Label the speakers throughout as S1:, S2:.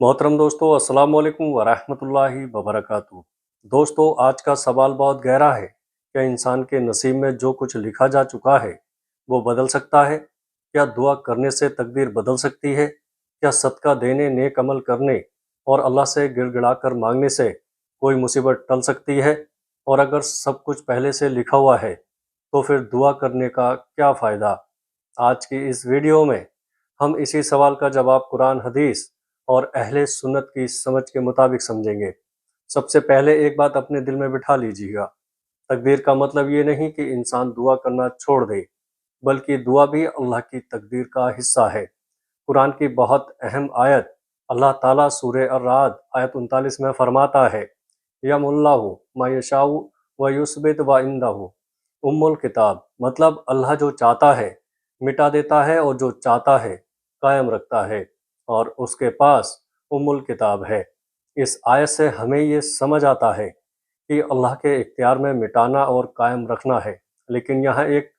S1: मोहतरम दोस्तों, अस्सलाम वालेकुम वरहमतुल्लाहि वबरकातुहू। दोस्तों, आज का सवाल बहुत गहरा है। क्या इंसान के नसीब में जो कुछ लिखा जा चुका है वो बदल सकता है? क्या दुआ करने से तकदीर बदल सकती है? क्या सदका देने, नेक अमल करने और अल्लाह से गिड़गिड़ाकर मांगने से कोई मुसीबत टल सकती है? और अगर सब कुछ पहले से लिखा हुआ है तो फिर दुआ करने का क्या फ़ायदा? आज की इस वीडियो में हम इसी सवाल का जवाब कुरान, हदीस और अहले सुन्नत की समझ के मुताबिक समझेंगे। सबसे पहले एक बात अपने दिल में बिठा लीजिएगा। तकदीर का मतलब ये नहीं कि इंसान दुआ करना छोड़ दे, बल्कि दुआ भी अल्लाह की तकदीर का हिस्सा है। कुरान की बहुत अहम आयत अल्लाह ताला सूरह अर-राद आयत 39 में फरमाता है, यमुल्लाहु मा यशाउ व युस्बित व इंदहु उम्मुल किताब। मतलब अल्लाह जो चाहता है मिटा देता है और जो चाहता है कायम रखता है, और उसके पास उम्मुल किताब है। इस आयत से हमें ये समझ आता है कि अल्लाह के इख्तियार में मिटाना और कायम रखना है। लेकिन यहाँ एक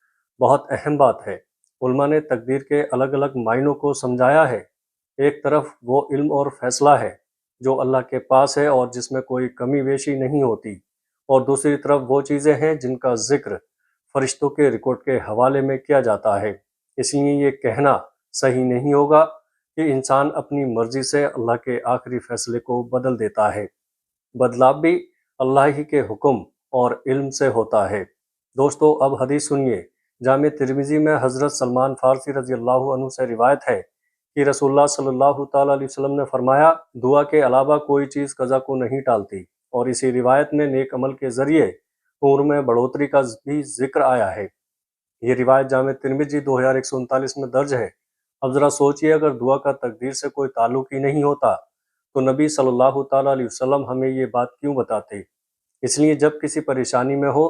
S1: बहुत अहम बात है। उल्मा ने तकदीर के अलग अलग मायनों को समझाया है। एक तरफ वो इल्म और फैसला है जो अल्लाह के पास है और जिसमें कोई कमी बेशी नहीं होती, और दूसरी तरफ वो चीज़ें हैं जिनका जिक्र फरिश्तों के रिकॉर्ड के हवाले में किया जाता है। इसलिए ये कहना सही नहीं होगा कि इंसान अपनी मर्जी से अल्लाह के आखिरी फैसले को बदल देता है। बदलाव भी अल्लाह ही के हुक्म और इल्म से होता है। दोस्तों, अब हदीस सुनिए। जामे तिर्मिज़ी में हज़रत सलमान फ़ारसी रज़ी अल्लाह अन्हु से रिवायत है कि रसूलुल्लाह सल्लल्लाहु ताला अलैहि वसल्लम ने फरमाया, दुआ के अलावा कोई चीज़ कज़ा को नहीं टालती। और इसी रिवायत में नेक अमल के ज़रिए उम्र में बढ़ोतरी का भी जिक्र आया है। ये रिवायत जामे तिर्मिज़ी 2139 में दर्ज है। अब ज़रा सोचिए, अगर दुआ का तकदीर से कोई ताल्लुक ही नहीं होता तो नबी सल्लल्लाहु ताला अलैहि वसल्लम हमें ये बात क्यों बताते? इसलिए जब किसी परेशानी में हो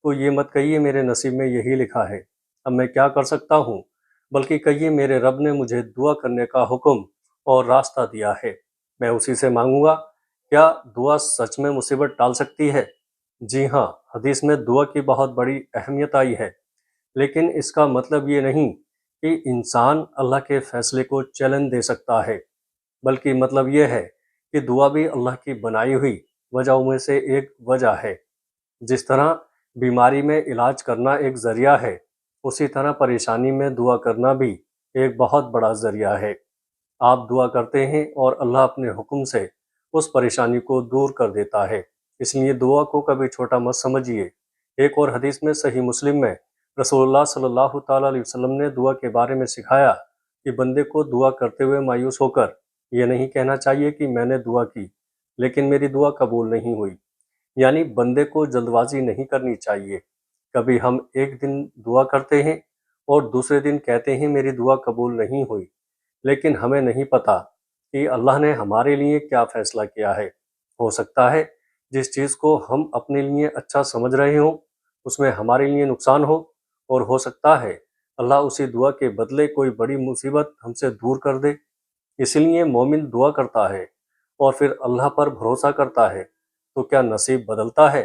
S1: तो ये मत कहिए मेरे नसीब में यही लिखा है, अब मैं क्या कर सकता हूँ, बल्कि कहिए मेरे रब ने मुझे दुआ करने का हुक्म और रास्ता दिया है, मैं उसी से मांगूंगा। क्या दुआ सच में मुसीबत टाल सकती है? जी हाँ, हदीस में दुआ की बहुत बड़ी अहमियत आई है। लेकिन इसका मतलब ये नहीं कि इंसान अल्लाह के फैसले को चैलेंज दे सकता है, बल्कि मतलब ये है कि दुआ भी अल्लाह की बनाई हुई वजहों में से एक वजह है। जिस तरह बीमारी में इलाज करना एक ज़रिया है, उसी तरह परेशानी में दुआ करना भी एक बहुत बड़ा ज़रिया है। आप दुआ करते हैं और अल्लाह अपने हुक्म से उस परेशानी को दूर कर देता है। इसलिए दुआ को कभी छोटा मत समझिए। एक और हदीस में सही मुस्लिम में रसूलुल्लाह सल्लल्लाहु ताला अलैहि वसल्लम ने दुआ के बारे में सिखाया कि बंदे को दुआ करते हुए मायूस होकर ये नहीं कहना चाहिए कि मैंने दुआ की लेकिन मेरी दुआ कबूल नहीं हुई। यानी बंदे को जल्दबाजी नहीं करनी चाहिए। कभी हम एक दिन दुआ करते हैं और दूसरे दिन कहते हैं मेरी दुआ कबूल नहीं हुई, लेकिन हमें नहीं पता कि अल्लाह ने हमारे लिए क्या फ़ैसला किया है। हो सकता है जिस चीज़ को हम अपने लिए अच्छा समझ रहे हों, उसमें हमारे लिए नुकसान हो, और हो सकता है अल्लाह उसी दुआ के बदले कोई बड़ी मुसीबत हमसे दूर कर दे। इसलिए मोमिन दुआ करता है और फिर अल्लाह पर भरोसा करता है, तो क्या नसीब बदलता है?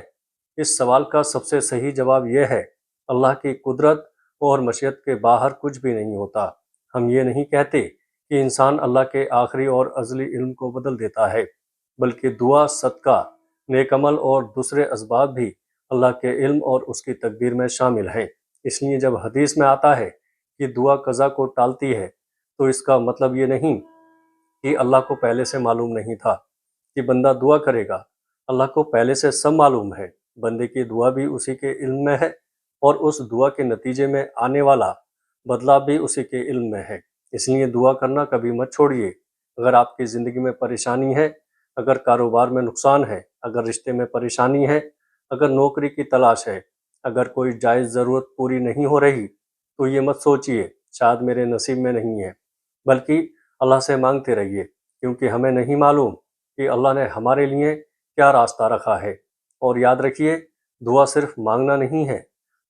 S1: इस सवाल का सबसे सही जवाब यह है, अल्लाह की कुदरत और मशीयत के बाहर कुछ भी नहीं होता। हम ये नहीं कहते कि इंसान अल्लाह के आखिरी और अज़ली इल्म को बदल देता है, बल्कि दुआ, सदका, नेक अमल और दूसरे असबाब भी अल्लाह के इल्म और उसकी तकदीर में शामिल हैं। इसलिए जब हदीस में आता है कि दुआ कज़ा को टालती है, तो इसका मतलब ये नहीं कि अल्लाह को पहले से मालूम नहीं था कि बंदा दुआ करेगा। अल्लाह को पहले से सब मालूम है। बंदे की दुआ भी उसी के इल्म में है और उस दुआ के नतीजे में आने वाला बदलाव भी उसी के इल्म में है। इसलिए दुआ करना कभी मत छोड़िए। अगर आपकी ज़िंदगी में परेशानी है, अगर कारोबार में नुकसान है, अगर रिश्ते में परेशानी है, अगर नौकरी की तलाश है, अगर कोई जायज़ ज़रूरत पूरी नहीं हो रही, तो ये मत सोचिए शायद मेरे नसीब में नहीं है, बल्कि अल्लाह से मांगते रहिए, क्योंकि हमें नहीं मालूम कि अल्लाह ने हमारे लिए क्या रास्ता रखा है। और याद रखिए, दुआ सिर्फ मांगना नहीं है,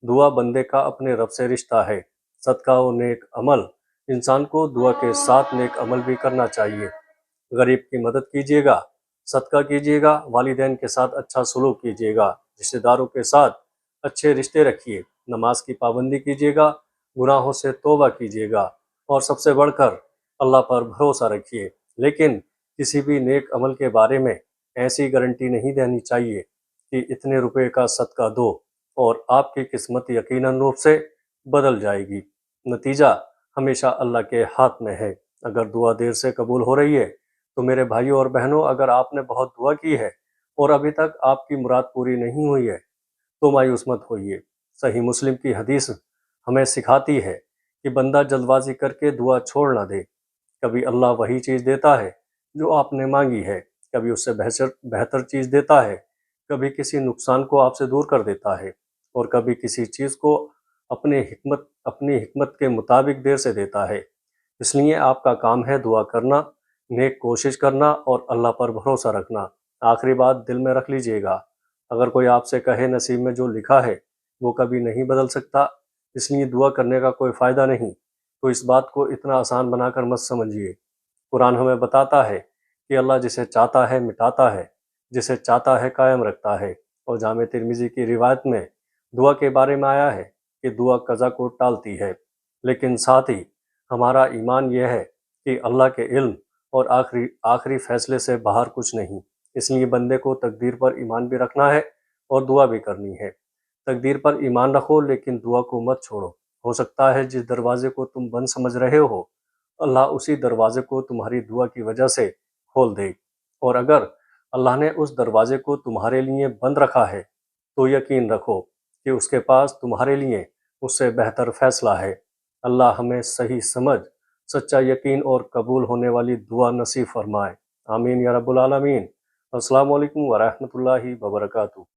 S1: दुआ बंदे का अपने रब से रिश्ता है। सदका और नेक अमल, इंसान को दुआ के साथ नेक अमल भी करना चाहिए। गरीब की मदद कीजिएगा, सदका कीजिएगा, वालिदैन के साथ अच्छा सलूक कीजिएगा, रिश्तेदारों के साथ अच्छे रिश्ते रखिए, नमाज की पाबंदी कीजिएगा, गुनाहों से तौबा कीजिएगा, और सबसे बढ़कर अल्लाह पर भरोसा रखिए। लेकिन کسی بھی نیک عمل کے بارے میں ایسی گارنٹی نہیں دینی چاہیے کہ اتنے روپے کا صدقہ دو اور آپ کی قسمت یقیناً روپ سے بدل جائے گی۔ نتیجہ ہمیشہ اللہ کے ہاتھ میں ہے۔ اگر دعا دیر سے قبول ہو رہی ہے تو میرے بھائیوں اور بہنوں، اگر آپ نے بہت دعا کی ہے اور ابھی تک آپ کی مراد پوری نہیں ہوئی ہے تو مایوس مت ہوئیے۔ صحیح مسلم کی حدیث ہمیں سکھاتی ہے کہ بندہ جلد بازی کر کے دعا چھوڑ نہ دے۔ کبھی اللہ وہی چیز دیتا ہے جو آپ نے مانگی ہے، کبھی اس سے بہتر چیز دیتا ہے، کبھی کسی نقصان کو آپ سے دور کر دیتا ہے، اور کبھی کسی چیز کو اپنی حکمت کے مطابق دیر سے دیتا ہے۔ اس لیے آپ کا کام ہے دعا کرنا، نیک کوشش کرنا اور اللہ پر بھروسہ رکھنا۔ آخری بات دل میں رکھ لیجئے گا، اگر کوئی آپ سے کہے نصیب میں جو لکھا ہے وہ کبھی نہیں بدل سکتا، اس لیے دعا کرنے کا کوئی فائدہ نہیں، تو اس بات کو اتنا آسان بنا کر مت سمجھیے۔ قرآن ہمیں بتاتا ہے کہ اللہ جسے چاہتا ہے مٹاتا ہے، جسے چاہتا ہے قائم رکھتا ہے، اور جامع ترمذی کی روایت میں دعا کے بارے میں آیا ہے کہ دعا قضا کو ٹالتی ہے، لیکن ساتھ ہی ہمارا ایمان یہ ہے کہ اللہ کے علم اور آخری فیصلے سے باہر کچھ نہیں۔ اس لیے بندے کو تقدیر پر ایمان بھی رکھنا ہے اور دعا بھی کرنی ہے۔ تقدیر پر ایمان رکھو لیکن دعا کو مت چھوڑو۔ ہو سکتا ہے جس دروازے کو تم بند سمجھ رہے ہو، اللہ اسی دروازے کو تمہاری دعا کی وجہ سے کھول دے، اور اگر اللہ نے اس دروازے کو تمہارے لیے بند رکھا ہے تو یقین رکھو کہ اس کے پاس تمہارے لیے اس سے بہتر فیصلہ ہے۔ اللہ ہمیں صحیح سمجھ، سچا یقین اور قبول ہونے والی دعا نصیب فرمائے۔ آمین یا رب العالمین۔ السلام علیکم ورحمۃ اللہ وبرکاتہ۔